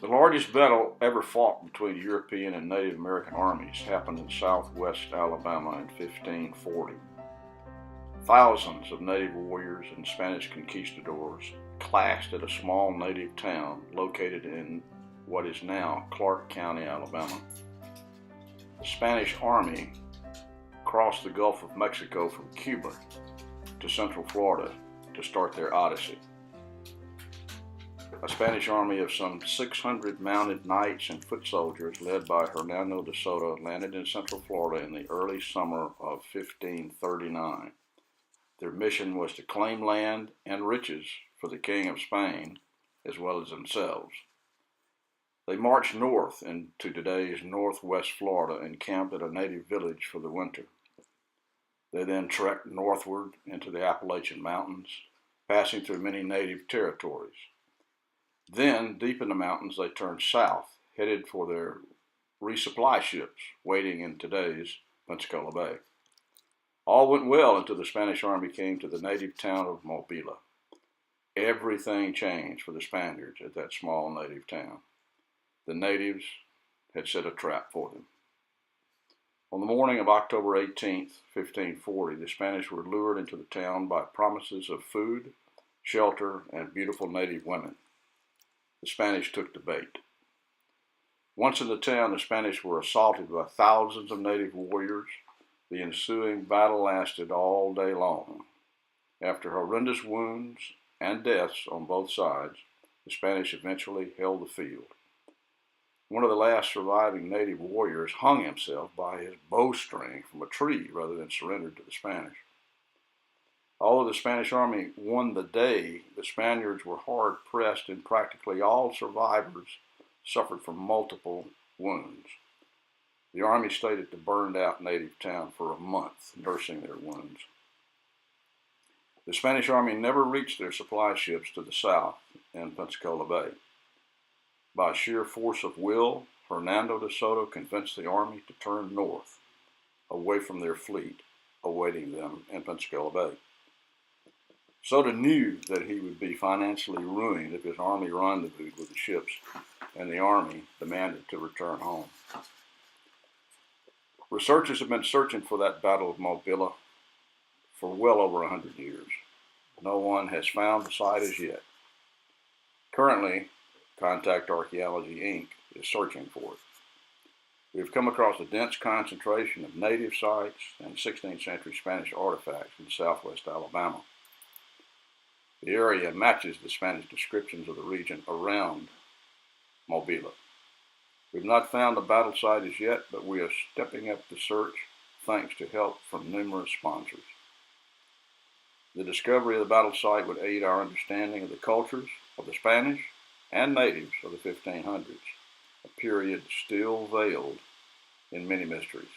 The largest battle ever fought between European and Native American armies happened in southwest Alabama in 1540. Thousands of native warriors and Spanish conquistadors clashed at a small native town located in what is now Clark County, Alabama. The Spanish army crossed the Gulf of Mexico from Cuba to Central Florida to start their odyssey. A Spanish army of some 600 mounted knights and foot soldiers led by Hernando de Soto landed in Central Florida in the early summer of 1539. Their mission was to claim land and riches for the King of Spain as well as themselves. They marched north into today's northwest Florida and camped at a native village for the winter. They then trekked northward into the Appalachian Mountains, passing through many native territories. Then, deep in the mountains, they turned south, headed for their resupply ships waiting in today's Pensacola Bay. All went well until the Spanish army came to the native town of Mobila. Everything changed for the Spaniards at that small native town. The natives had set a trap for them. On the morning of October 18th, 1540, the Spanish were lured into the town by promises of food, shelter, and beautiful native women. The Spanish took the bait. Once in the town, the Spanish were assaulted by thousands of native warriors. The ensuing battle lasted all day long. After horrendous wounds and deaths on both sides, the Spanish eventually held the field. One of the last surviving native warriors hung himself by his bowstring from a tree rather than surrender to the Spanish. Although the Spanish army won the day, the Spaniards were hard pressed and practically all survivors suffered from multiple wounds. The army stayed at the burned out native town for a month, nursing their wounds. The Spanish army never reached their supply ships to the south in Pensacola Bay. By sheer force of will, Hernando de Soto convinced the army to turn north, away from their fleet awaiting them in Pensacola Bay. Soto knew that he would be financially ruined if his army rendezvoused with the ships, and the army demanded to return home. Researchers have been searching for that Battle of Mobila for well over 100 years. No one has found the site as yet. Currently, Contact Archaeology, Inc. is searching for it. We have come across a dense concentration of native sites and 16th century Spanish artifacts in southwest Alabama. The area matches the Spanish descriptions of the region around Mobila. We've not found the battle site as yet, but we are stepping up the search thanks to help from numerous sponsors. The discovery of the battle site would aid our understanding of the cultures of the Spanish and natives of the 1500s, a period still veiled in many mysteries.